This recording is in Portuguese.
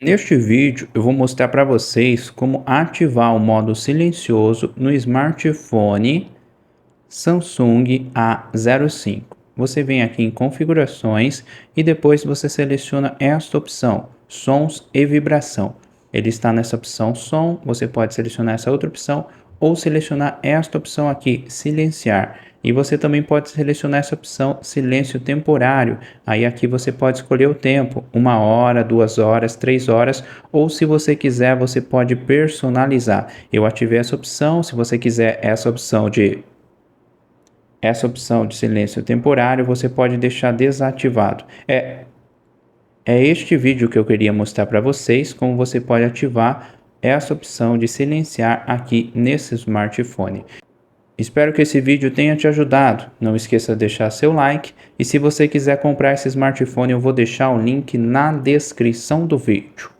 Neste vídeo eu vou mostrar para vocês como ativar o modo silencioso no smartphone Samsung A05. Você vem aqui em configurações e depois você seleciona esta opção, sons e vibração. Ele está nessa opção som, você pode selecionar essa outra opção ou selecionar esta opção aqui, silenciar. E você também pode selecionar essa opção silêncio temporário. Aí aqui você pode escolher o tempo, 1 hora, 2 horas, 3 horas, ou se você quiser você pode personalizar. Eu ativei essa opção, se você quiser essa opção de silêncio temporário, você pode deixar desativado. É este vídeo que eu queria mostrar para vocês como você pode ativar essa opção de silenciar aqui nesse smartphone. Espero que esse vídeo tenha te ajudado. Não esqueça de deixar seu like e se você quiser comprar esse smartphone eu vou deixar o link na descrição do vídeo.